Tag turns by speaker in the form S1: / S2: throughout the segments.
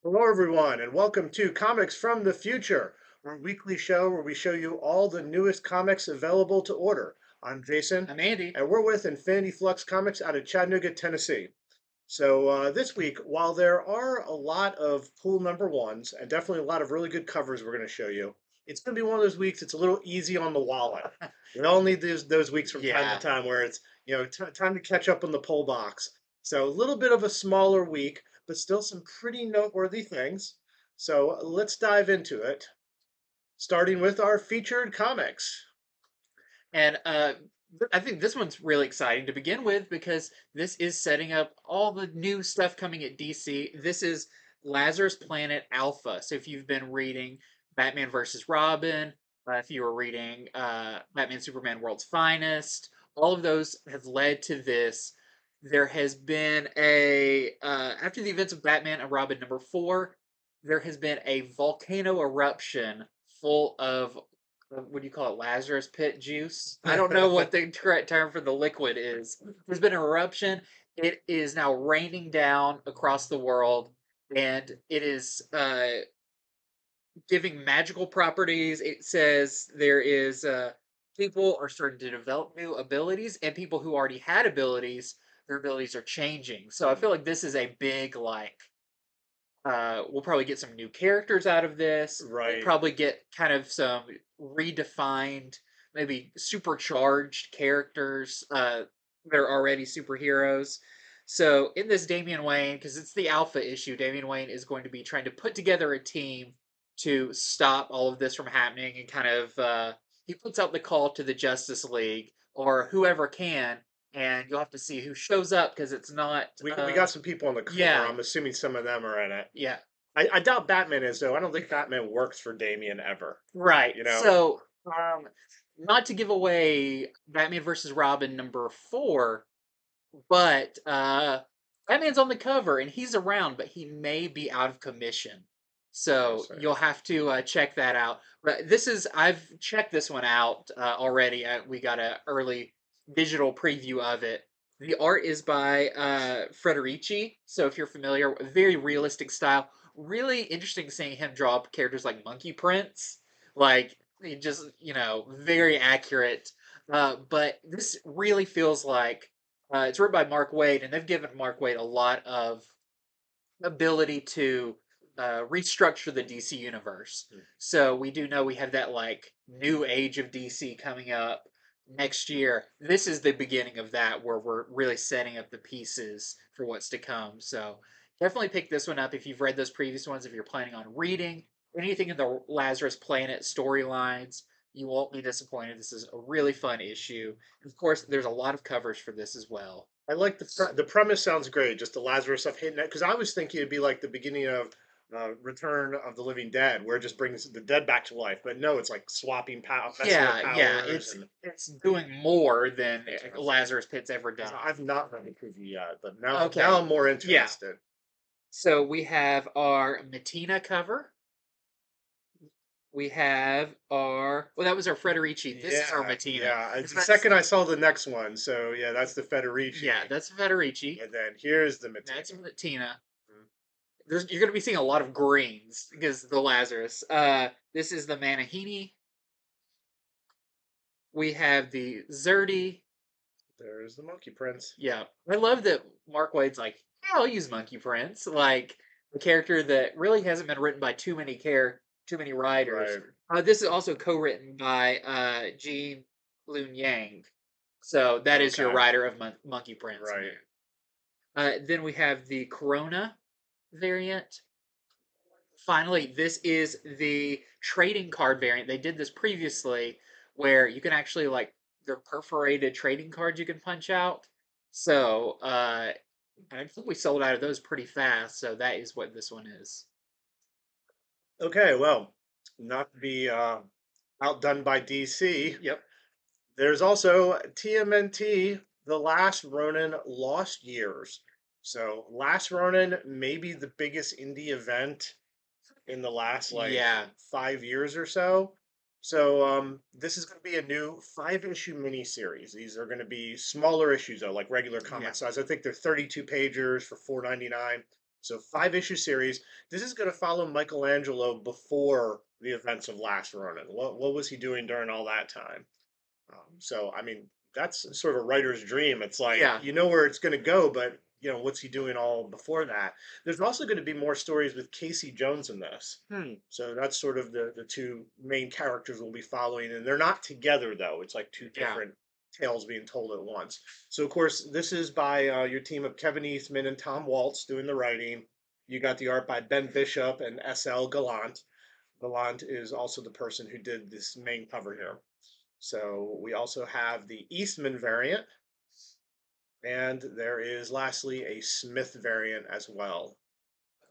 S1: Hello, everyone, and welcome to Comics from the Future, our weekly show where we show you all the newest comics available to order. I'm Jason,
S2: I'm Andy.
S1: and we're with Infinity Flux Comics out of Chattanooga, Tennessee. So this week, while there are a lot of cool number ones and definitely a lot of really good covers we're going to show you, it's going to be one of those weeks it's a little easy on the wallet. We all need those weeks from time to
S2: Yeah.
S1: time where it's time to catch up on the pull box. So a little bit of a smaller week, but still some pretty noteworthy things. So let's dive into it, starting with our featured comics.
S2: And I think this one's really exciting to begin with because this is setting up all the new stuff coming at DC. This is Lazarus Planet Alpha. So if you've been reading Batman versus Robin, if you were reading Batman Superman World's Finest, all of those have led to this. There has been after the events of Batman and Robin #4, there has been a volcano eruption full of what do you call it? Lazarus pit juice. I don't know what the correct term for the liquid is. There's been an eruption. It is now raining down across the world, and it is giving magical properties. It says there is people are starting to develop new abilities, and people who already had abilities, their abilities are changing. So I feel like this is a big we'll probably get some new characters out of this. We'll
S1: Right.
S2: probably get kind of some redefined, maybe supercharged characters that are already superheroes. So in this Damian Wayne, because it's the alpha issue, Damian Wayne is going to be trying to put together a team to stop all of this from happening, and kind of he puts out the call to the Justice League or whoever can, and you'll have to see who shows up because it's not.
S1: We got some people on the cover.
S2: Yeah,
S1: I'm assuming some of them are in it.
S2: yeah.
S1: I doubt Batman is though. I don't think Batman works for Damien ever.
S2: Right.
S1: You know.
S2: So, not to give away Batman versus Robin #4, but Batman's on the cover and he's around, but he may be out of commission. So
S1: Interesting.
S2: you'll have to check that out. But I've checked this one out already. We got an early digital preview of it. The art is by Federici. So if you're familiar, very realistic style. Really interesting seeing him draw up characters like Monkey Prince. Like, he just, very accurate. But this really feels like it's written by Mark Waid, and they've given Mark Waid a lot of ability to restructure the DC universe.
S1: Hmm.
S2: So we do know we have that like new age of DC coming up next year. This is the beginning of that, where we're really setting up the pieces for what's to come. So definitely pick this one up if you've read those previous ones. If you're planning on reading anything in the Lazarus Planet storylines, you won't be disappointed. This is a really fun issue. And of course, there's a lot of covers for this as well.
S1: I like the premise sounds great. Just the Lazarus stuff hitting it because I was thinking it'd be like the beginning of Return of the Living Dead, where it just brings the dead back to life. But no, it's like swapping messing with
S2: Yeah,
S1: powers and
S2: it's doing more than
S1: interesting.
S2: Lazarus Pit's ever
S1: 'Cause
S2: done.
S1: I've not read the preview yet, but now
S2: Okay,
S1: I'm more
S2: yeah.
S1: interested.
S2: So we have our MATTINA cover. We have our that was our Frederici. This is our
S1: Yeah,
S2: MATTINA.
S1: yeah.
S2: It's
S1: The
S2: not,
S1: second I saw the next one, so yeah, that's the
S2: yeah,
S1: Federici,
S2: that's Federici.
S1: and then here's the
S2: That's
S1: Mattina.
S2: MATTINA. You're going to be seeing a lot of greens because the Lazarus. This is the Manahini. We have the Zerdy.
S1: There's the Monkey Prince.
S2: Yeah, I love that Mark Waid's like, yeah, I'll use Monkey Prince, like a character that really hasn't been written by too many writers.
S1: Right,
S2: This is also co-written by Gene Lun Yang, so that is your
S1: okay,
S2: writer of Monkey Prince in
S1: right.
S2: there. Then we have the Corona variant. Finally, this is the trading card variant. They did this previously, where you can actually like they're perforated trading cards you can punch out. So I think we sold out of those pretty fast. So that is what this one is.
S1: Okay, well, not to be outdone by DC.
S2: Yep.
S1: There's also TMNT, The Last Ronin Lost Years. So, Last Ronin may be the biggest indie event in the last like
S2: Yeah.
S1: 5 years or so. So, this is going to be a new 5 issue miniseries. These are going to be smaller issues, though, like regular
S2: Yeah.
S1: comic size. I think they're 32 pagers for $4.99. So 5 issue series. This is going to follow Michelangelo before the events of Last Ronin. What was he doing during all that time? So I mean, that's sort of a writer's dream. It's like
S2: Yeah.
S1: you know where it's going to go, but what's he doing all before that? There's also going to be more stories with Casey Jones in this.
S2: Hmm.
S1: So that's sort of the two main characters we'll be following, and they're not together though. It's like two
S2: Yeah.
S1: different tales being told at once. So of course, this is by your team of Kevin Eastman and Tom Waltz doing the writing. You got the art by Ben Bishop and S.L. Gallant. Gallant is also the person who did this main cover here. So we also have the Eastman variant, and there is lastly a Smith variant as well.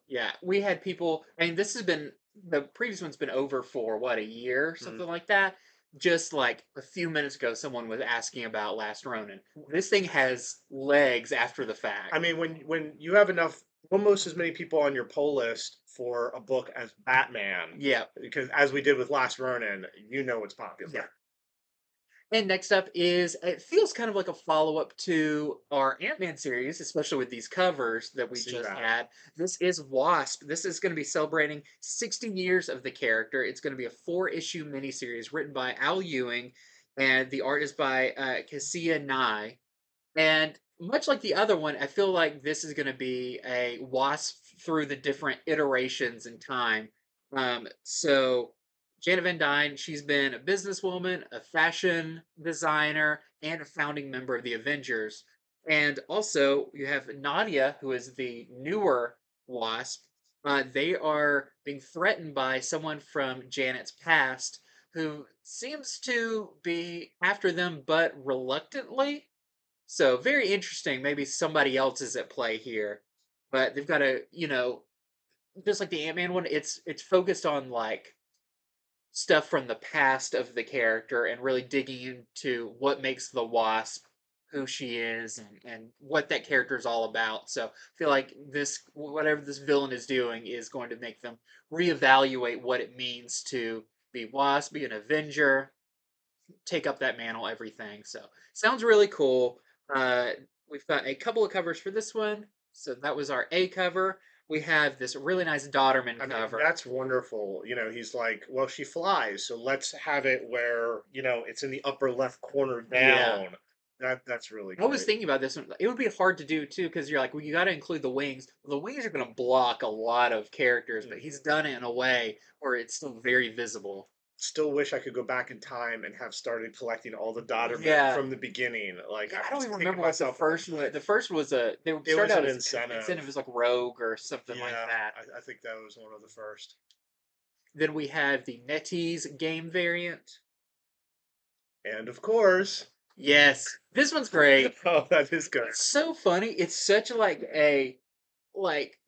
S2: Yeah, we had people. I mean, this has been the previous one's been over for what, a year,
S1: Mm.
S2: something like that. Just like a few minutes ago, someone was asking about Last Ronin. This thing has legs after the
S1: I
S2: fact.
S1: mean, when you have enough, almost as many people on your pull list for a book as Batman,
S2: Yeah,
S1: because as we did with Last Ronin, it's popular.
S2: yeah. And next up is it feels kind of like a follow up to our Ant-Man series, especially with these covers that we
S1: See
S2: just
S1: that.
S2: had. This is Wasp. This is going to be celebrating 60 years of the character. It's going to be a 4 issue miniseries written by Al Ewing, and the art is by Cassia Nye. And much like the other one, I feel like this is going to be a Wasp through the different iterations in time. So Janet Van Dyne, she's been a businesswoman, a fashion designer, and a founding member of the Avengers. And also, you have Nadia, who is the newer Wasp. They are being threatened by someone from Janet's past who seems to be after them, but reluctantly. So very interesting. Maybe somebody else is at play here, but they've got a just like the Ant Man one. It's focused on like stuff from the past of the character and really digging into what makes the Wasp who she is and what that character is all about. So I feel like this whatever this villain is doing is going to make them reevaluate what it means to be Wasp, be an Avenger, take up that mantle, everything. So sounds really cool. Uh, we've got a couple of covers for this one. So that was our A cover. We have this really nice Dauterman
S1: I mean,
S2: cover.
S1: that's wonderful. He's like, well, she flies, so let's have it where, it's in the upper left corner
S2: Yeah.
S1: down. That's really
S2: I was
S1: great.
S2: thinking about this one. It would be hard to do too because you're like, well, you got to include the wings. Well, the wings are going to block a lot of characters, but
S1: Mm.
S2: he's done it in a way where it's still very visible.
S1: Still wish I could go back in time and have started collecting all the Doddermen
S2: Yeah.
S1: from the beginning. Like
S2: Yeah,
S1: I'm
S2: I don't
S1: just
S2: even
S1: kicking
S2: remember what the
S1: myself.
S2: first one. The first was a. They
S1: It
S2: started
S1: was
S2: out
S1: an
S2: as incentive
S1: incentive.
S2: was like Rogue or something like
S1: Yeah,
S2: that.
S1: I think that was one of the first.
S2: Then we have the NetEase game variant.
S1: And of course,
S2: Yes, this one's great.
S1: oh, that is good.
S2: It's so funny. It's such like a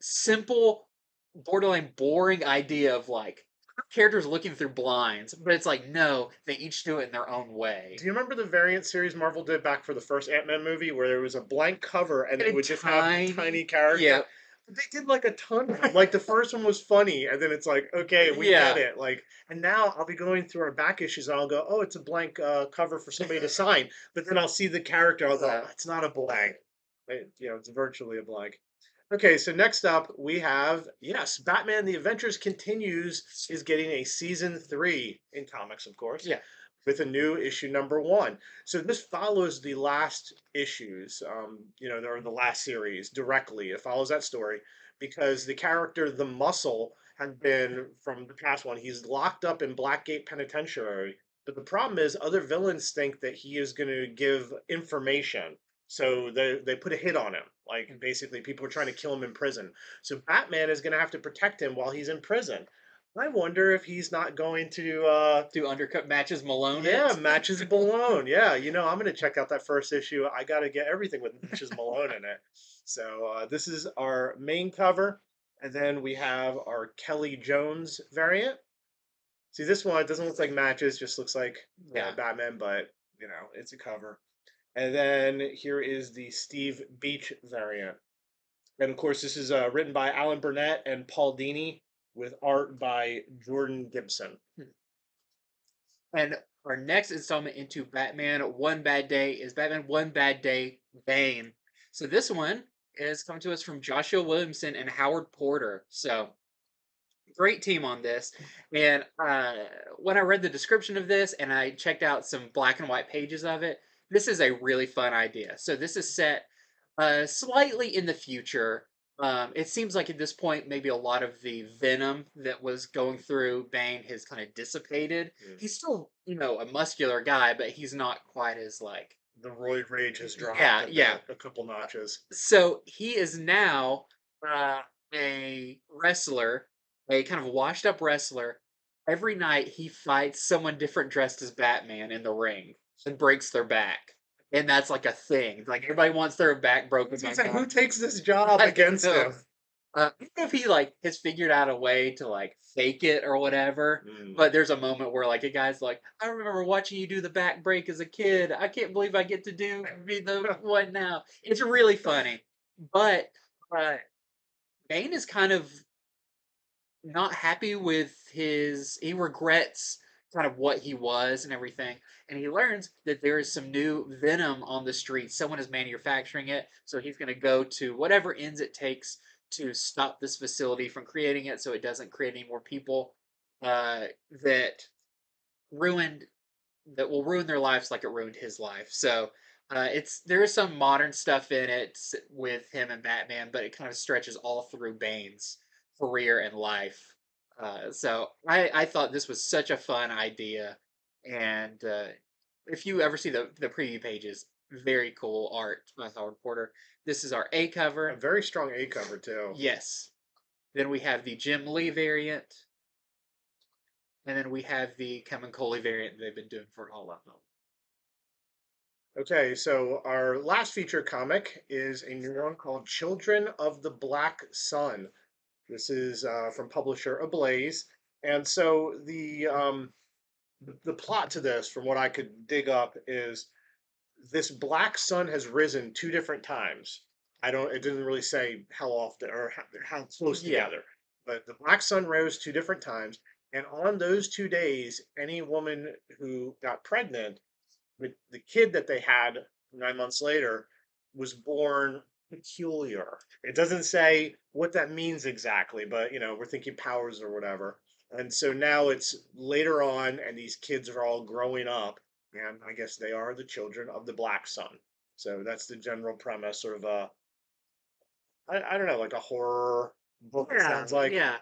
S2: simple, borderline boring idea of like characters looking through blinds, but it's like no, they each do it in their own way.
S1: Do you remember the variant series Marvel did back for the first Ant-Man movie where there was a blank cover and
S2: And
S1: it
S2: a
S1: would just have the tiny character?
S2: yeah,
S1: But they did like a ton of them. Like the first one was funny, and then it's like, okay, we get
S2: yeah,
S1: it. Like, and now I'll be going through our back issues and I'll go, oh, it's a blank cover for somebody to sign. But then I'll see the character, I'll go, it's not a blank. It's virtually a blank. Okay, so next up we have, yes, Batman the Adventures Continues is getting a season 3 in comics, of course,
S2: yeah.
S1: with a new issue number 1. So this follows the last issues, or the last series directly. It follows that story because the character, the Muscle, has been from the past one. He's locked up in Blackgate Penitentiary, but the problem is other villains think that he is going to give information, so they put a hit on him. Like basically, people are trying to kill him in prison. So Batman is going to have to protect him while he's in prison. I wonder if he's not going to
S2: Do undercut matches Malone
S1: yeah,
S2: it?
S1: Matches Malone. Yeah, I'm gonna check out that first issue. I gotta get everything with Matches Malone in it. So this is our main cover, and then we have our Kelly Jones variant. See, this one it doesn't look like Matches, just looks like
S2: Yeah.
S1: Batman, but it's a cover. And then here is the Steve Beach variant, and of course this is written by Alan Burnett and Paul Dini with art by Jordan Gibson.
S2: And our next installment into Batman One Bad Day is Batman One Bad Day Bane. So this one is coming to us from Joshua Williamson and Howard Porter. So great team on this. And when I read the description of this and I checked out some black and white pages of it, this is a really fun idea. So this is set slightly in the future. It seems like at this point, maybe a lot of the venom that was going through Bane has kind of dissipated.
S1: Mm.
S2: He's still, a muscular guy, but he's not quite as like
S1: The roid rage has dropped
S2: yeah.
S1: a couple notches.
S2: So he is now a wrestler, a kind of washed up wrestler. Every night he fights someone different dressed as Batman in the ring and breaks their back. And that's like a thing. Like everybody wants their back broken.
S1: Who takes this job
S2: I
S1: against
S2: don't know.
S1: him?
S2: I don't know if he like has figured out a way to like fake it or whatever, but there's a moment where like a guy's like, I remember watching you do the back break as a kid. I can't believe I get to be the one now. It's really funny. But Bane is kind of not happy with he regrets kind of what he was and everything. And he learns that there is some new venom on the street. Someone is manufacturing it. So he's going to go to whatever ends it takes to stop this facility from creating it so it doesn't create any more people that ruined that will ruin their lives like it ruined his life. So there is some modern stuff in it with him and Batman, but it kind of stretches all through Bane's career and life. So I thought this was such a fun idea, and if you ever see the preview pages, very cool art by Howard Porter. This is our A cover.
S1: A very strong A cover too.
S2: Yes. Then we have the Jim Lee variant. And then we have the Kevin Coley variant they've been doing for all of them.
S1: Okay, so our last feature comic is a new one called Children of the Black Sun. This is from publisher Ablaze. And so the plot to this, from what I could dig up, is this black sun has risen 2 different times. It didn't really say how often or how close together, but the black sun rose 2 different times. And on those 2 days, any woman who got pregnant with the kid that they had 9 months later was born peculiar. It doesn't say what that means exactly, but we're thinking powers or whatever. And so now it's later on, and these kids are all growing up, and I guess they are the children of the Black Sun. So that's the general premise, sort of I don't know, like a horror book. It sounds like.
S2: Yeah.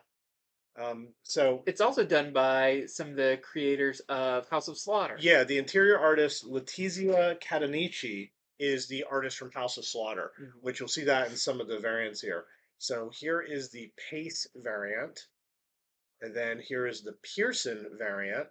S1: So
S2: it's also done by some of the creators of House of Slaughter.
S1: Yeah, the interior artist Letizia Catanici is the artist from House of Slaughter, which you'll see that in some of the variants here. So here is the Pace variant, and then here is the Pearson variant.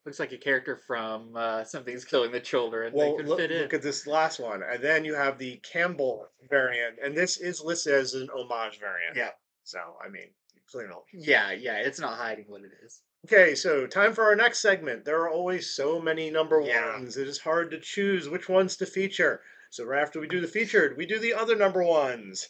S2: Looks like a character from Something's Killing the Children.
S1: Well,
S2: they could fit in.
S1: Look at this last one, and then you have the Campbell variant, and this is listed as an homage variant.
S2: Yeah.
S1: So I mean, clearly.
S2: Yeah, it's not hiding what it is.
S1: Okay, so time for our next segment. There are always so many number ones. It is hard to choose which ones to feature. So right after we do the featured, we do the other number ones.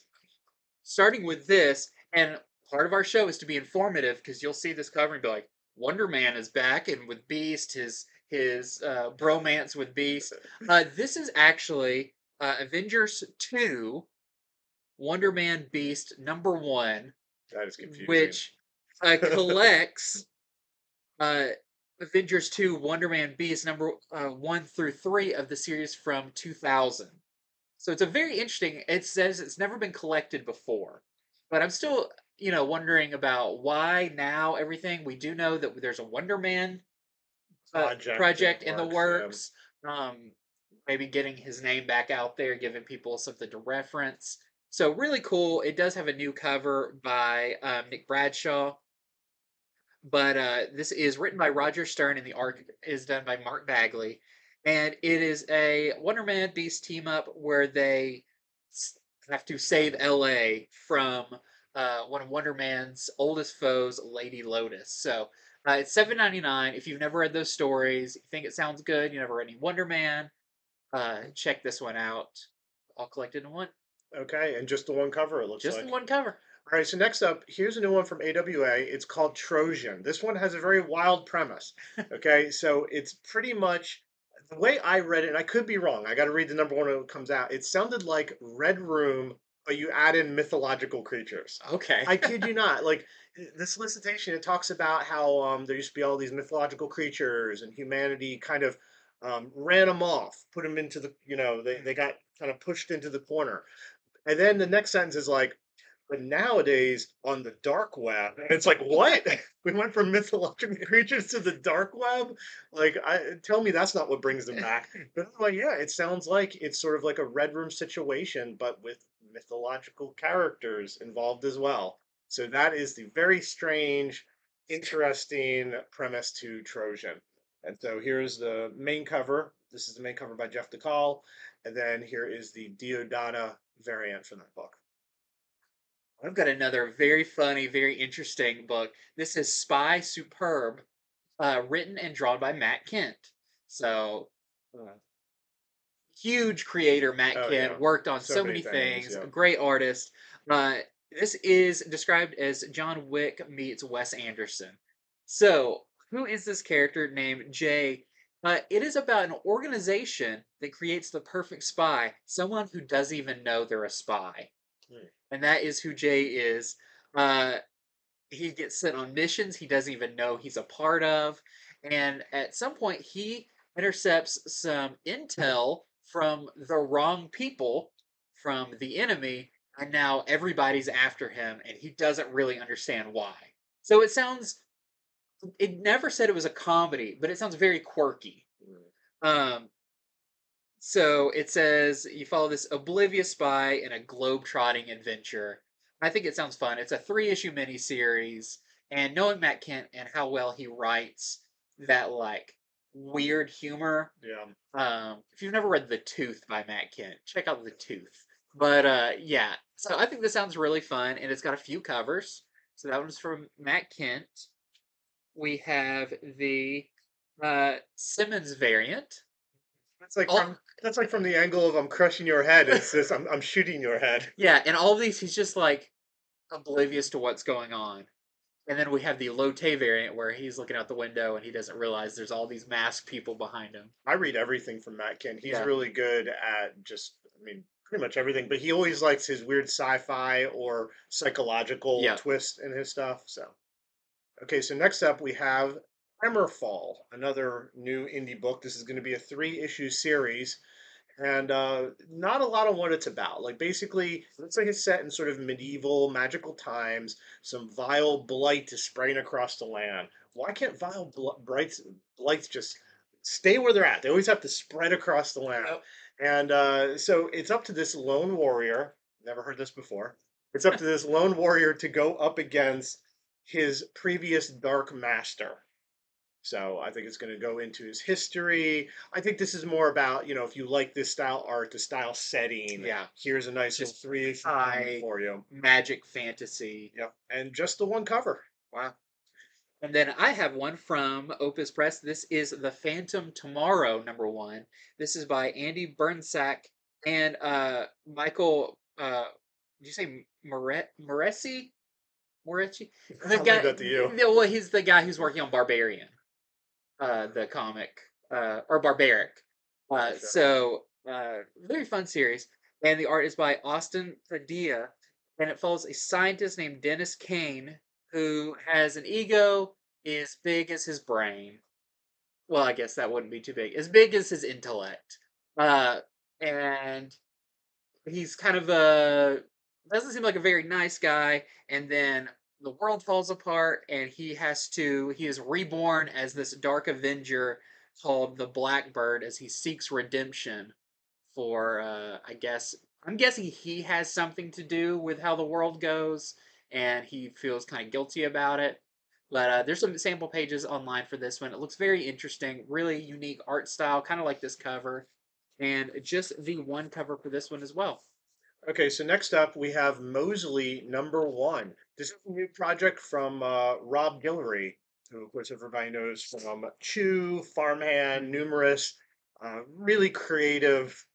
S2: Starting with this, and part of our show is to be informative because you'll see this cover and be like, Wonder Man is back, and with Beast, his bromance with Beast. This is actually Avengers 2, Wonder Man Beast #1.
S1: That is confusing.
S2: Which collects Avengers 2, Wonder Man Beast #1 through 3 of the series from 2000. So it's a very interesting. It says it's never been collected before, but I'm still wondering about why now everything. We do know that there's a Wonder Man project in the works. Maybe getting his name back out there, giving people something to reference. So really cool. It does have a new cover by Nick Bradshaw. But this is written by Roger Stern, and the art is done by Mark Bagley. And it is a Wonder Man Beast team up where they have to save LA from one of Wonder Man's oldest foes, Lady Lotus. So it's $7.99. If you've never read those stories, you think it sounds good, you never read any Wonder Man, check this one out. All collected in one.
S1: Okay, and just the one cover, it looks like.
S2: Just the one cover.
S1: All right, so next up, here's a new one from AWA. It's called Trojan. This one has a very wild premise. Okay, so it's pretty much, the way I read it, and I could be wrong, I got to read the #1 when it comes out. It sounded like Red Room but you add in mythological creatures.
S2: Okay.
S1: I kid you not. Like this solicitation, it talks about how there used to be all these mythological creatures, and humanity kind of ran them off, put them into the, they got kind of pushed into the corner. And then the next sentence is like, but nowadays on the dark web, and it's like, what? We went from mythological creatures to the dark web? Like, tell me that's not what brings them back. But I'm like, yeah, it sounds like it's sort of like a Red Room situation, but with mythological characters involved as well. So that is the very strange, interesting premise to Trojan. And so here's the main cover. This is the main cover by Jeff DeCall. And then here is the Diodata variant for that book.
S2: I've got another very funny, very interesting book. This is Spy Superb, written and drawn by Matt Kent. So, uh, huge creator, Matt
S1: Oh
S2: Kent,
S1: yeah,
S2: worked on
S1: so
S2: so
S1: many
S2: many
S1: things.
S2: things, a
S1: Yeah.
S2: great artist. Uh, this is described as John Wick meets Wes Anderson. So, who is this character named Jay? It is about an organization that creates the perfect spy, someone who doesn't even know they're a spy.
S1: Hmm.
S2: And that is who Jay is. Uh, he gets sent on missions he doesn't even know he's a part of. And at some point, he intercepts some intel from the wrong people, from the enemy, and now everybody's after him, and he doesn't really understand why. So it never said it was a comedy, but it sounds very quirky. Um, so it says you follow this oblivious spy in a globe-trotting adventure. I think it sounds fun. It's a 3-issue miniseries, and knowing Matt Kent and how well he writes that like weird humor.
S1: Yeah.
S2: If you've never read The Tooth by Matt Kent, check out The Tooth. But yeah, so I think this sounds really fun, and it's got a few covers. So that one's from Matt Kent. We have the Simmons variant.
S1: That's like
S2: Oh,
S1: from the angle of I'm crushing your head. It's this I'm shooting your head.
S2: yeah, and all of these, he's just like oblivious to what's going on. And then we have the Lotte variant where he's looking out the window and he doesn't realize there's all these masked people behind him.
S1: I read everything from Matt Kent. He's
S2: Yeah,
S1: really good at just, I mean, pretty much everything, but he always likes his weird sci-fi or psychological
S2: yeah.
S1: twist in his stuff. So, okay, so next up we have Hammerfall, another new indie book. This is going to be a 3-issue series, and not a lot on what it's about. Like basically, it looks like it's set in sort of medieval, magical times. Some vile blight is spraying across the land. Why can't blights just stay where they're at? They always have to spread across the land.
S2: Yep.
S1: And so it's up to this lone warrior. Never heard this before. It's up to this lone warrior to go up against his previous dark master. So I think it's going to go into his history. I think this is more about, if you like this style art, the style setting,
S2: Yeah.
S1: here's a nice little
S2: Just
S1: 3-issue comic
S2: high
S1: for you.
S2: magic fantasy.
S1: Yep. And just the one cover.
S2: Wow. And then I have one from Opus Press. This is The Phantom Tomorrow, #1. This is by Andy Bernsack and Michael. Did you say Moresi? Moretti? The
S1: I'll leave
S2: guy.
S1: that to you.
S2: Well, he's the guy who's working on Barbarian, the comic, or Barbaric.
S1: Gotcha.
S2: Very fun series. And the art is by Austin Padilla, and it follows a scientist named Dennis Kane who has an ego as big as his brain. Well, I guess that wouldn't be too big. As big as his intellect. Uh, and he's kind of a doesn't seem like a very nice guy, and then the world falls apart and he is reborn as this dark avenger called the Blackbird as he seeks redemption for I guess I'm guessing he has something to do with how the world goes and he feels kind of guilty about it. But there's some sample pages online for this one. It looks very interesting, really unique art style, kind of like this cover, and just the one cover for this one as well.
S1: Okay, so next up we have Mosley #1. This is a new project from Rob Guillory, who of course everybody knows from Chew, Farmhand, numerous really creative,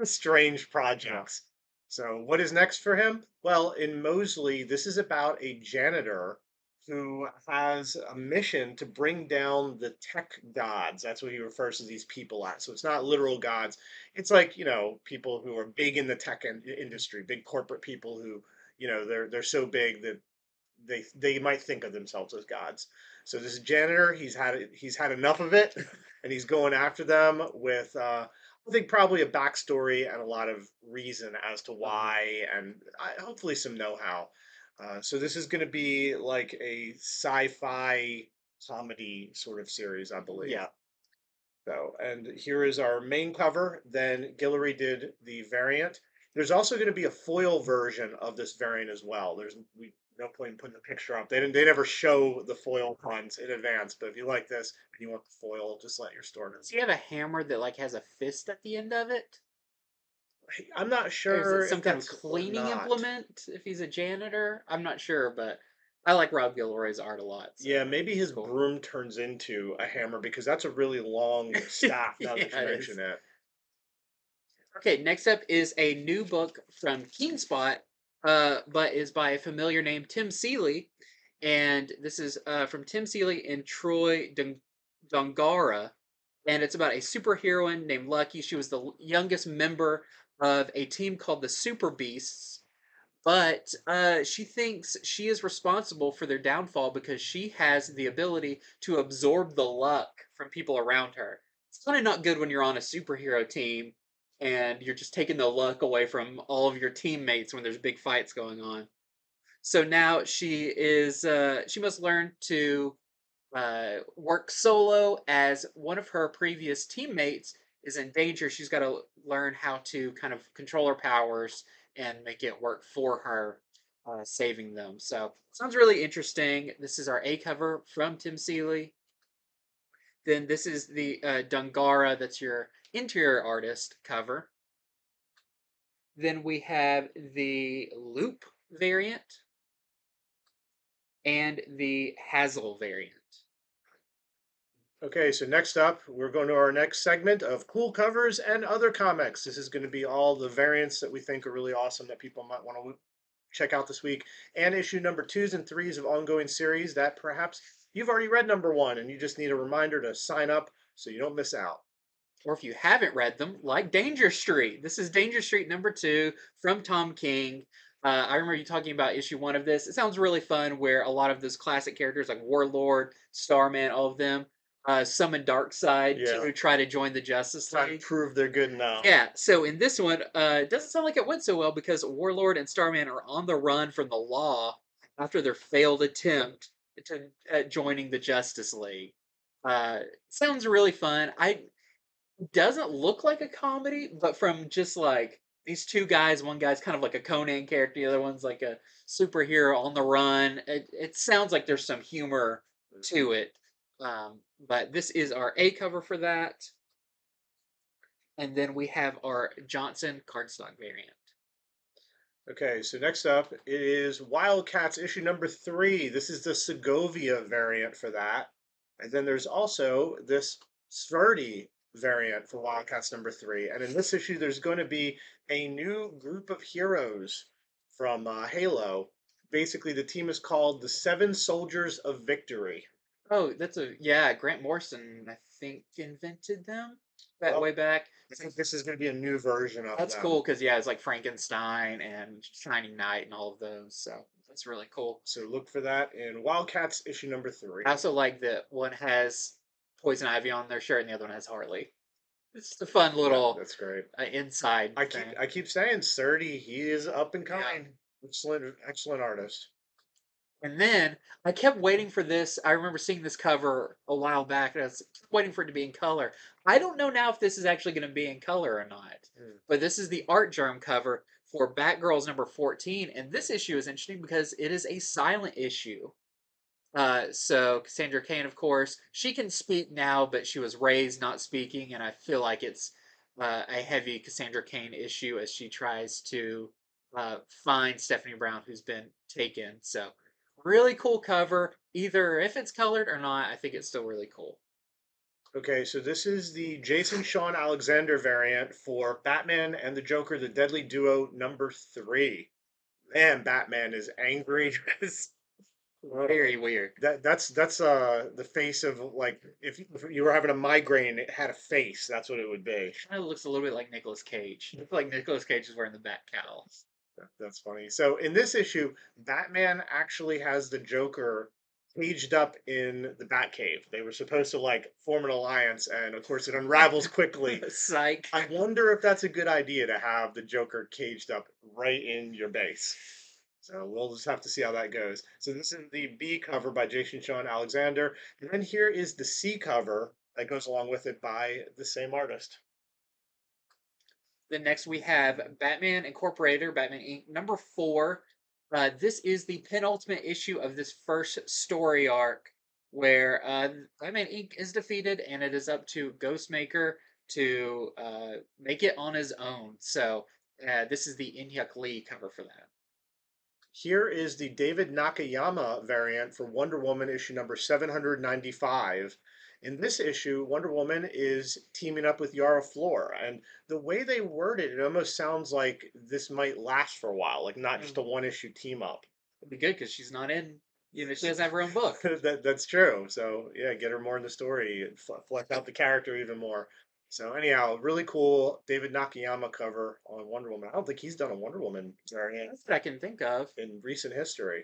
S1: strange projects. So what is next for him? Well, in Mosley, this is about a janitor who has a mission to bring down the tech gods. That's what he refers to these people as. So it's not literal gods. It's like, people who are big in the tech industry, big corporate people who, they're so big that they might think of themselves as gods. So this janitor, he's had enough of it, and he's going after them with I think probably a backstory and a lot of reason as to why, and hopefully some know-how. So this is going to be like a sci-fi comedy sort of series, I believe.
S2: Yeah.
S1: So, and here is our main cover. Then Guillory did the variant. There's also going to be a foil version of this variant as well. There's no point in putting the picture up. They never show the foil ones in advance. But if you like this and you want the foil, just let your store know.
S2: Does he have a hammer that like has a fist at the end of it?
S1: I'm not
S2: Or is
S1: sure
S2: it some
S1: if
S2: kind of
S1: that's or
S2: cleaning
S1: not.
S2: implement if he's a janitor? I'm not sure, but I like Rob Gilroy's art a lot, so
S1: Yeah, maybe
S2: it's
S1: his
S2: cool.
S1: broom turns into a hammer because that's a really long staff. Now that
S2: Yeah,
S1: you
S2: it
S1: mention
S2: is.
S1: it.
S2: Okay, next up is a new book from Keenspot, but is by a familiar name, Tim Seeley. And this is from Tim Seeley and Troy Dongara. And it's about a superheroine named Lucky. She was the youngest member of a team called the Super Beasts. But she thinks she is responsible for their downfall because she has the ability to absorb the luck from people around her. It's kind of not good when you're on a superhero team and you're just taking the luck away from all of your teammates when there's big fights going on. So now she must learn to work solo as one of her previous teammates is in danger. She's got to learn how to kind of control her powers and make it work for her, saving them. So sounds really interesting. This is our A cover from Tim Seeley. Then this is the Dungara, that's your interior artist cover. Then we have the Loop variant and the Hazel variant.
S1: Okay, so next up, we're going to our next segment of cool covers and other comics. This is going to be all the variants that we think are really awesome that people might want to check out this week, and issue number 2s and 3s of ongoing series that perhaps you've already read number 1 and you just need a reminder to sign up so you don't miss out.
S2: Or if you haven't read them, like Danger Street. This is Danger Street number 2 from Tom King. I remember you talking about issue 1 of this. It sounds really fun where a lot of those classic characters like Warlord, Starman, all of them summon Darkseid
S1: Yeah,
S2: to try to join the Justice
S1: try to
S2: League.
S1: prove they're good enough.
S2: Yeah, so in this one, it doesn't sound like it went so well because Warlord and Starman are on the run from the law after their failed attempt to at joining the Justice League. Sounds really fun. I doesn't look like a comedy, but from just like these two guys, one guy's kind of like a Conan character, the other one's like a superhero on the run. It sounds like there's some humor to it. But this is our A cover for that. And then we have our Johnson cardstock variant.
S1: Okay, so next up is Wildcats issue number 3. This is the Segovia variant for that. And then there's also this SZERDY variant for Wildcats number 3. And in this issue, there's going to be a new group of heroes from Halo. Basically, the team is called the Seven Soldiers of Victory.
S2: Oh, yeah, Grant Morrison, I think, invented them that
S1: Well,
S2: way back.
S1: I think this is going to be a new version of
S2: That's
S1: them.
S2: cool because yeah, it's like Frankenstein and Shining Knight and all of those. So that's really cool.
S1: So look for that in Wildcats issue number 3.
S2: I also like that one has Poison Ivy on their shirt and the other one has Harley. It's just a fun little
S1: That's great.
S2: inside
S1: I
S2: thing.
S1: keep saying SZERDY, he is up and
S2: Yeah.
S1: coming. Excellent artist.
S2: And then I kept waiting for this. I remember seeing this cover a while back, and I was waiting for it to be in color. I don't know now if this is actually going to be in color or not. But this is the Art Germ cover for Batgirls number 14, and this issue is interesting because it is a silent issue. So Cassandra Cain, of course, she can speak now, but she was raised not speaking, and I feel like it's a heavy Cassandra Cain issue as she tries to find Stephanie Brown, who's been taken. So really cool cover. Either if it's colored or not, I think it's still really cool.
S1: Okay, so this is the Jason Sean Alexander variant for Batman and the Joker, the Deadly Duo number 3. Man, Batman is angry.
S2: Very weird.
S1: That's the face of like if you were having a migraine, it had a face. That's what it would be.
S2: Kind of looks a little bit like Nicolas Cage. Looks like Nicolas Cage is wearing the bat cowl.
S1: That's funny. So in this issue, Batman actually has the Joker caged up in the Batcave. They were supposed to like form an alliance, and of course it unravels quickly.
S2: Psych.
S1: I wonder if that's a good idea to have the Joker caged up right in your base. So we'll just have to see how that goes. So this is the B cover by Jason Shawn Alexander, and then here is the C cover that goes along with it by the same artist.
S2: Then next we have Batman Incorporated, Batman Inc. #4. This is the penultimate issue of this first story arc, where Batman Inc. is defeated, and it is up to Ghostmaker to make it on his own. So this is the In-Hyuk Lee cover for that.
S1: Here is the David Nakayama variant for Wonder Woman issue number 795. In this issue, Wonder Woman is teaming up with Yara Flor, and the way they word it, it almost sounds like this might last for a while, like not just a one-issue team up.
S2: It'd be good because she's not in. You know, she doesn't have her own book.
S1: That's true. So yeah, get her more in the story, and flesh out the character even more. So anyhow, really cool David Nakayama cover on Wonder Woman. I don't think he's done a Wonder Woman variant
S2: That's what I can think of.
S1: in recent history.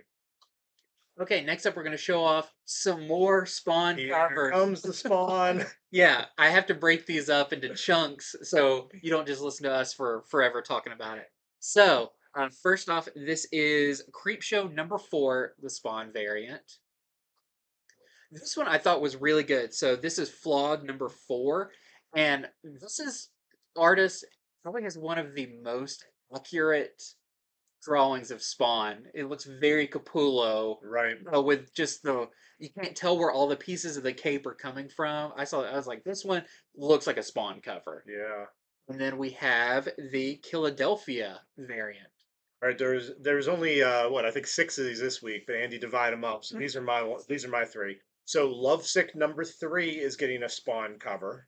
S2: Okay, next up we're going to show off some more Spawn
S1: Here
S2: covers.
S1: comes the Spawn.
S2: Yeah, I have to break these up into chunks so you don't just listen to us for forever talking about it. So, first off, this is Creepshow #4, the Spawn variant. This one I thought was really good. So this is Flawed #4, and this is artist probably has one of the most accurate drawings of Spawn. It looks very Capullo,
S1: Right.
S2: with just the you can't tell where all the pieces of the cape are coming from. I was like, this one looks like a Spawn cover.
S1: Yeah.
S2: And then we have the Philadelphia variant.
S1: All right. There's only what I think 6 of these this week, but Andy divide them up. So these are my 3. So Lovesick #3 is getting a Spawn cover.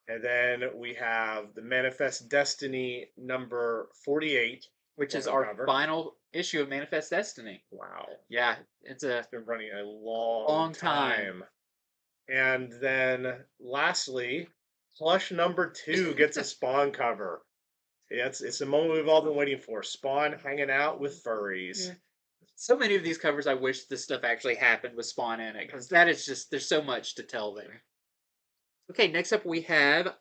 S1: And then we have the Manifest Destiny #48,
S2: which is
S1: Spawn
S2: our
S1: cover.
S2: final issue of Manifest Destiny.
S1: Wow.
S2: Yeah, it's
S1: Been running a long,
S2: long time.
S1: And then lastly, Plush #2 gets a Spawn cover. Yeah, it's the moment we've all been waiting for. Spawn hanging out with furries.
S2: Yeah. So many of these covers, I wish this stuff actually happened with Spawn in it, because that is just there's so much to tell there. Okay, next up we have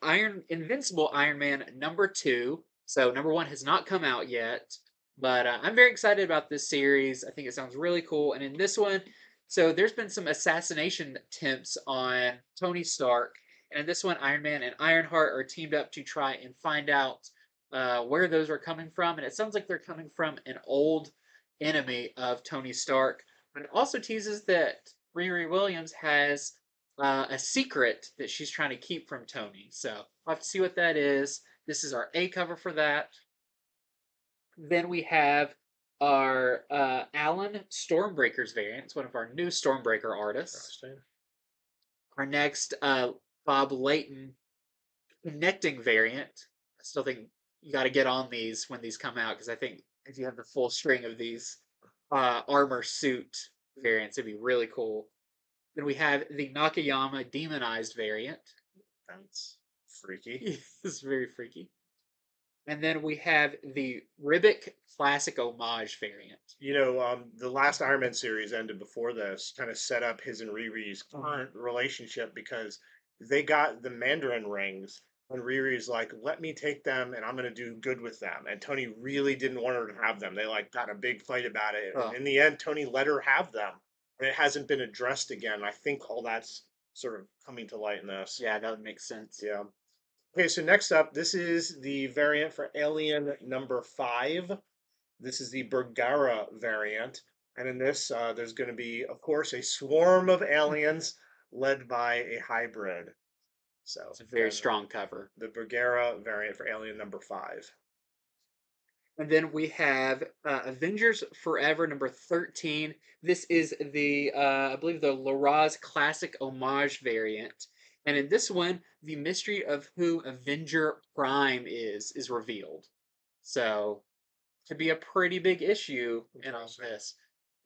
S2: Invincible Iron Man #2. So #1 has not come out yet, but I'm very excited about this series. I think it sounds really cool. And in this one, so there's been some assassination attempts on Tony Stark, and in this one, Iron Man and Ironheart are teamed up to try and find out where those are coming from. And it sounds like they're coming from an old enemy of Tony Stark. But it also teases that Riri Williams has a secret that she's trying to keep from Tony. So we'll have to see what that is. This is our A cover for that. Then we have our Alan Stormbreakers variant. It's one of our new Stormbreaker artists. Our next Bob Layton Connecting variant. I still think you got to get on these when these come out, because I think if you have the full string of these armor suit variants, it'd be really cool. Then we have the Nakayama Demonized variant.
S1: That's freaky.
S2: It's very freaky. And then we have the Ribic Classic Homage variant.
S1: You know, the last Iron Man series ended before this, kind of set up his and Riri's current relationship because they got the Mandarin rings, and Riri's like, "Let me take them, and I'm gonna do good with them." And Tony really didn't want her to have them. They like got a big fight about it. And in the end, Tony let her have them, and it hasn't been addressed again. I think all that's sort of coming to light in this.
S2: Yeah, that would make sense.
S1: Yeah. Okay, so next up, this is the variant for Alien #5. This is the Bergara variant. And in this, there's going to be, of course, a swarm of aliens led by a hybrid. So
S2: it's a very strong cover.
S1: The Bergara variant for Alien #5.
S2: And then we have Avengers Forever #13. This is the, I believe, the Laraz Classic Homage variant. And in this one, the mystery of who Avenger Prime is revealed. So, to be a pretty big issue in all this.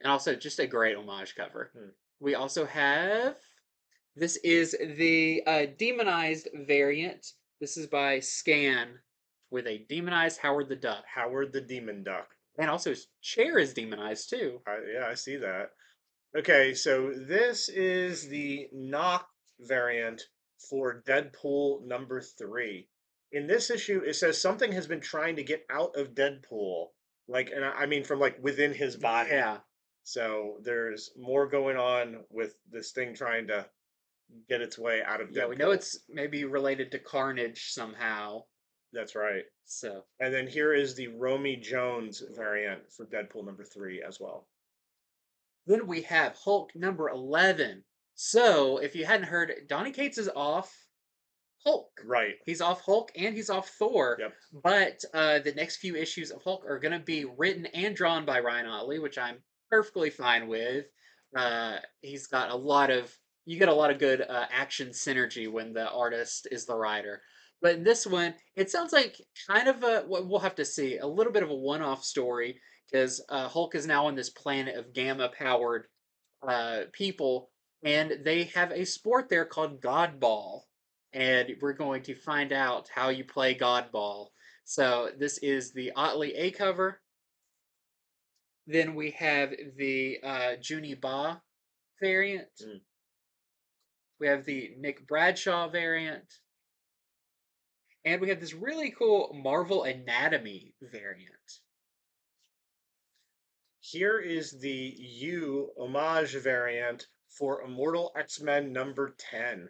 S2: and also just a great homage cover.
S1: Hmm.
S2: We also have this is the demonized variant. This is by Scan with a demonized Howard the Duck.
S1: Howard the Demon Duck.
S2: And also his chair is demonized too.
S1: Yeah, I see that. Okay, so this is the knock variant for Deadpool #3. In this issue, it says something has been trying to get out of Deadpool, like, and I mean from like within his body.
S2: Yeah.
S1: So there's more going on with this thing trying to get its way out of
S2: Yeah,
S1: Deadpool.
S2: we know it's maybe related to Carnage somehow.
S1: That's right.
S2: So,
S1: And then here is the Romy Jones variant for Deadpool #3 as well.
S2: then we have Hulk #11. So, if you hadn't heard, Donny Cates is off Hulk.
S1: Right.
S2: He's off Hulk and he's off Thor.
S1: Yep.
S2: But the next few issues of Hulk are going to be written and drawn by Ryan Ottley, which I'm perfectly fine with. He's got a lot of you get a lot of good action synergy when the artist is the writer. But in this one, it sounds like kind of a we'll have to see a little bit of a one-off story because Hulk is now on this planet of gamma-powered people, and they have a sport there called God Ball, and we're going to find out how you play God Ball. So this is the Otley A cover. Then we have the Junie Ba variant.
S1: Mm.
S2: We have the Nick Bradshaw variant. And we have this really cool Marvel Anatomy variant.
S1: Here is the U homage variant for Immortal X-Men #10.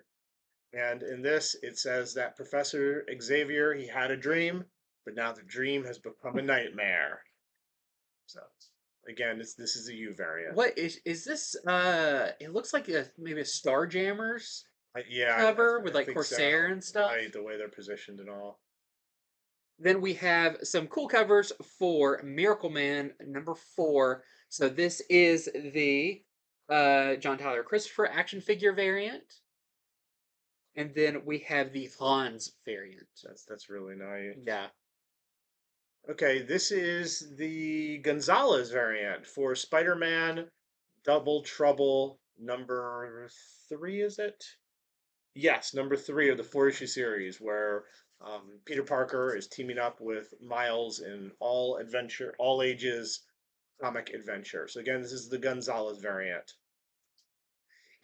S1: And in this, it says that Professor Xavier, he had a dream, but now the dream has become a nightmare. So, again, this is a U variant.
S2: What is this? It looks like maybe a Starjammers
S1: Yeah,
S2: cover with
S1: I
S2: like
S1: think
S2: Corsair
S1: so.
S2: and stuff.
S1: Right, the way they're positioned and all.
S2: Then we have some cool covers for Miracle Man #4. So this is the John Tyler Christopher action figure variant. And then we have the Hans variant.
S1: That's really nice.
S2: Yeah.
S1: Okay, this is the Gonzalez variant for Spider-Man Double Trouble #3, is it? Yes, #3 of the 4-issue series, where Peter Parker is teaming up with Miles in all ages comic adventure. So again, this is the Gonzalez variant.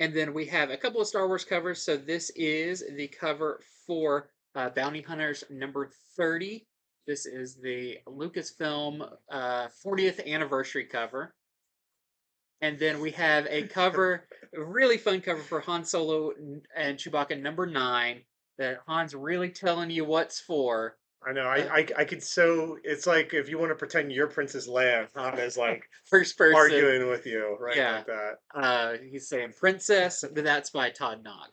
S2: And then we have a couple of Star Wars covers. So this is the cover for Bounty Hunters #30. This is the Lucasfilm 40th anniversary cover. And then we have a cover, a really fun cover for Han Solo and Chewbacca #9 that Han's really telling you what's for.
S1: I know. I could so it's like if you want to pretend you're Princess Leia, Han is like
S2: First person.
S1: arguing with you, right?
S2: Yeah.
S1: Like that.
S2: He's saying princess, but that's by Todd Knott.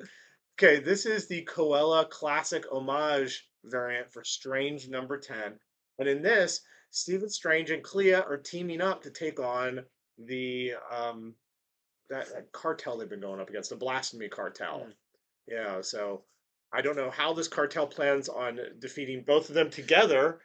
S1: Okay, this is the Coella Classic Homage variant for Strange #10. And in this, Stephen Strange and Clea are teaming up to take on the that cartel they've been going up against, the Blasphemy Cartel. Yeah, so I don't know how this cartel plans on defeating both of them together.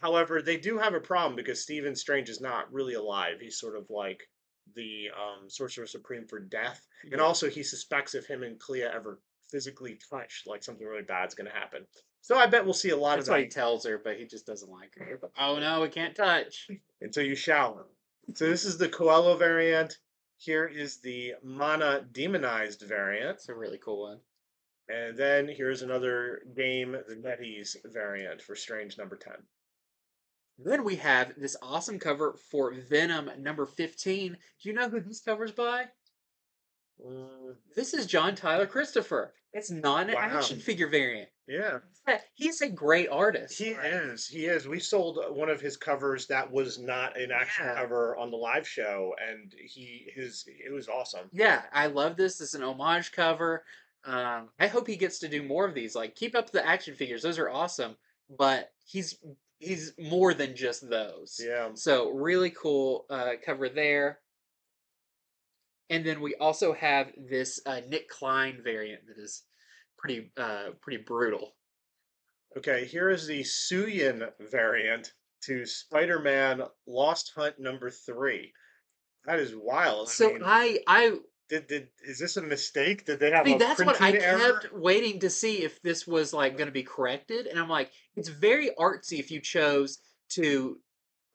S1: However, they do have a problem because Stephen Strange is not really alive. He's sort of like the Sorcerer Supreme for death. And also, he suspects if him and Clea ever physically touch, like something really bad's going to happen. So I bet we'll see a lot
S2: That's
S1: of that.
S2: what he tells her, but he just doesn't like her. Oh no, we can't touch.
S1: Until you shall. So this is the Coelho variant. Here is the Mana Demonized variant.
S2: It's a really cool one.
S1: And then here's another game, the NETEASE variant for Strange #10.
S2: Then we have this awesome cover for Venom #15. Do you know who this cover's by? This is John Tyler Christopher. It's not an action figure variant.
S1: Yeah.
S2: He's a great artist.
S1: He is. He is. We sold one of his covers that was not an action cover on the live show, and it was awesome.
S2: Yeah, I love this. This is an homage cover. I hope he gets to do more of these. Like, keep up the action figures; those are awesome. But he's more than just those.
S1: Yeah.
S2: So really cool cover there. And then we also have this Nick Klein variant that is pretty brutal.
S1: Okay, here is the Suyin variant to Spider-Man Lost Hunt #3. That is wild. I
S2: So
S1: mean,
S2: I
S1: did is this a mistake? Did they have
S2: see,
S1: a
S2: that's what I
S1: printing error?
S2: kept waiting to see if this was like going to be corrected, and I'm like, it's very artsy if you chose to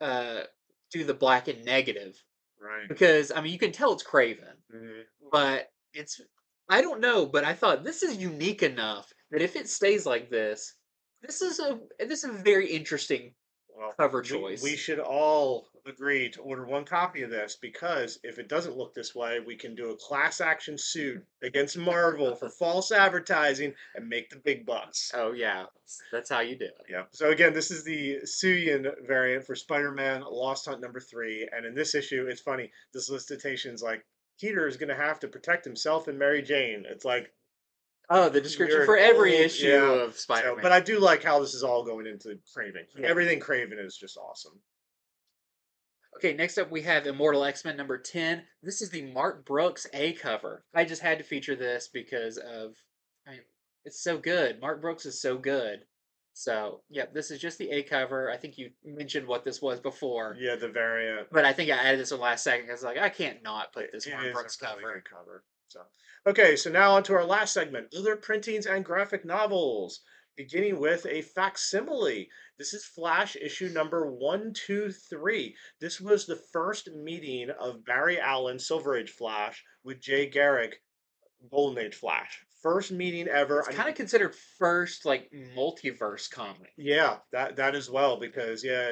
S2: uh do the black and negative
S1: Right.
S2: because I mean you can tell it's Craven,
S1: Mhm.
S2: but it's I don't know, but I thought this is unique enough that if it stays like this is a very interesting
S1: Well,
S2: cover
S1: we
S2: choice.
S1: should all agree to order one copy of this because if it doesn't look this way, we can do a class action suit against Marvel for false advertising and make the big bucks.
S2: Oh yeah, that's how you do it.
S1: Yeah. So again, this is the Suyin variant for Spider-Man Lost Hunt #3, and in this issue, it's funny. This is like Peter is going to have to protect himself and Mary Jane. It's like
S2: Oh, the description
S1: you're an
S2: for every
S1: old,
S2: issue
S1: yeah.
S2: of
S1: So,
S2: Spider-Man.
S1: but I do like how this is all going into Craven.
S2: Yeah.
S1: Everything Craven is just awesome.
S2: Okay, next up we have Immortal X-Men #10. This is the Mark Brooks A cover. I just had to feature this because I, it's so good. Mark Brooks is so good. So, yeah, this is just the A cover. I think you mentioned what this was before,
S1: Yeah, the variant.
S2: but I think I added this one last second because like I can't not put this
S1: It
S2: Mark
S1: is
S2: Brooks
S1: a really
S2: cover.
S1: good cover. So, okay, so now on to our last segment, other printings and graphic novels, beginning with a facsimile. This is Flash issue number 123. This was the first meeting of Barry Allen, Silver Age Flash, with Jay Garrick, Golden Age Flash. First meeting ever.
S2: It's
S1: I
S2: kind of
S1: mean,
S2: considered first like multiverse comic.
S1: yeah, that as well because yeah,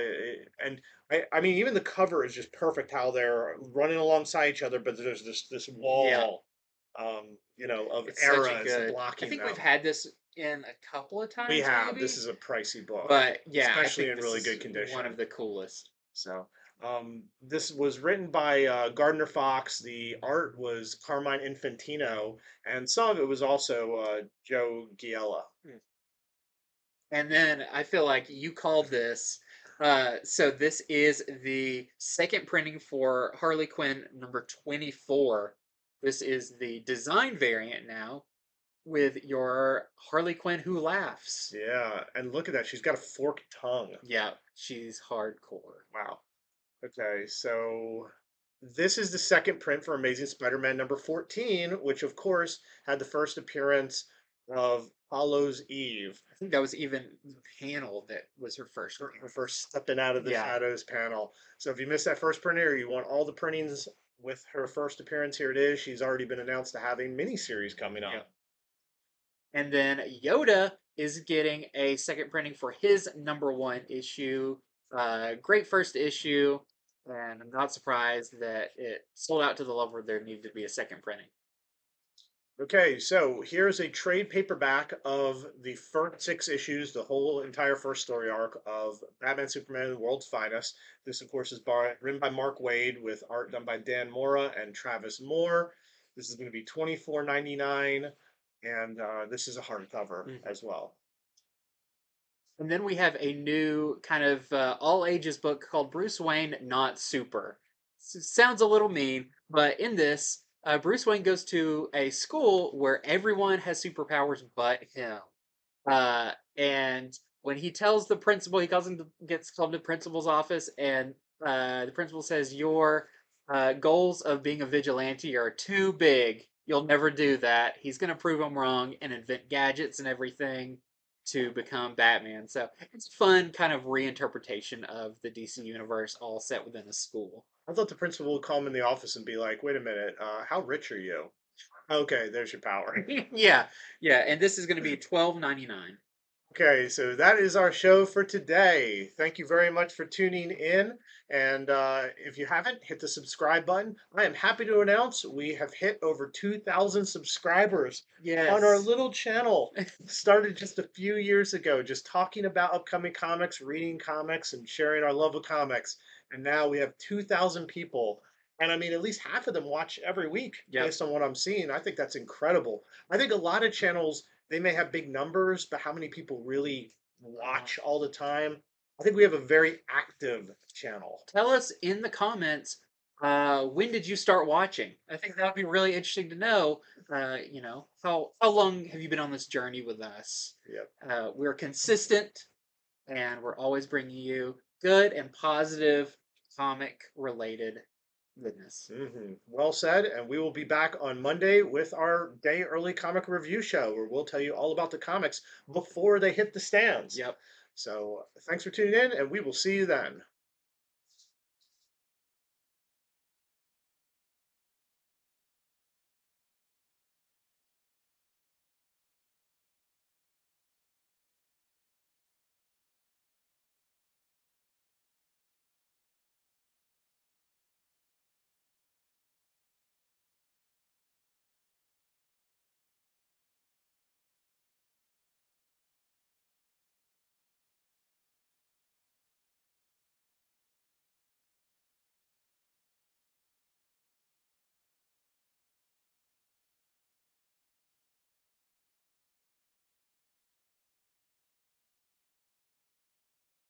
S1: and I mean even the cover is just perfect how they're running alongside each other, but there's this
S2: Yeah,
S1: wall, of
S2: it's such a
S1: eras
S2: good. I
S1: blocking
S2: think we've
S1: them.
S2: had this in a couple of
S1: We
S2: times
S1: have this
S2: maybe.
S1: is a pricey book,
S2: But yeah, I
S1: especially
S2: think
S1: in
S2: this
S1: really
S2: is
S1: good
S2: one
S1: condition.
S2: of the coolest.
S1: So this was written by Gardner Fox. The art was Carmine Infantino, and some of it was also Joe Giella.
S2: Hmm. And then I feel like you called this. So this is the second printing for Harley Quinn #24. This is the design variant now with your Harley Quinn who laughs.
S1: Yeah, and look at that. She's got a forked tongue.
S2: Yeah, she's hardcore.
S1: Wow. Okay, so this is the second print for Amazing Spider-Man #14, which of course had the first appearance of Hallows Eve,
S2: I think that was even the panel that was her first
S1: her
S2: appearance.
S1: first stepping out of the
S2: Yeah.
S1: shadows panel. So if you missed that first print or you want all the printings with her first appearance, here it is. She's already been announced to have a miniseries coming
S2: Yeah.
S1: up.
S2: And then Yoda is getting a second printing for his #1 issue. Great first issue, and I'm not surprised that it sold out to the level where there needed to be a second printing.
S1: Okay, so here's a trade paperback of the first 6 issues, the whole entire first story arc of Batman Superman, the World's Finest. This, of course, is written by Mark Waid with art done by Dan Mora and Travis Moore. This is going to be 24.99, and this is a hardcover
S2: Mhm.
S1: as well.
S2: And then we have a new kind of all ages book called Bruce Wayne Not Super. Sounds a little mean, but in this, Bruce Wayne goes to a school where everyone has superpowers but him. And when he tells the principal, he calls him gets called to the principal's office, and the principal says, "Your goals of being a vigilante are too big. You'll never do that." He's gonna prove him wrong and invent gadgets and everything to become Batman. So it's a fun kind of reinterpretation of the DC universe, all set within a school.
S1: I thought the principal would call him in the office and be like, wait a minute, how rich are you? Okay, there's your power.
S2: Yeah, yeah, and this is going to be 12.99.
S1: Okay, so that is our show for today. Thank you very much for tuning in. And if you haven't, hit the subscribe button. I am happy to announce we have hit over 2,000 subscribers on our
S2: Yes.
S1: little channel. Started just a few years ago, just talking about upcoming comics, reading comics, and sharing our love of comics. And now we have 2,000 people. And I mean, at least half of them watch every week
S2: Yep.
S1: based on what I'm seeing. I think that's incredible. I think a lot of channels they may have big numbers, but how many people really
S2: Uh,
S1: watch all the time? I think we have a very active channel.
S2: Tell us in the comments when did you start watching? I think that would be really interesting to know. How long have you been on this journey with us?
S1: Yep.
S2: We're consistent, and we're always bringing you good and positive comic related Goodness.
S1: Well said. And we will be back on Monday with our day early comic review show where we'll tell you all about the comics before they hit the stands.
S2: Yep.
S1: So thanks for tuning in, and we will see you then.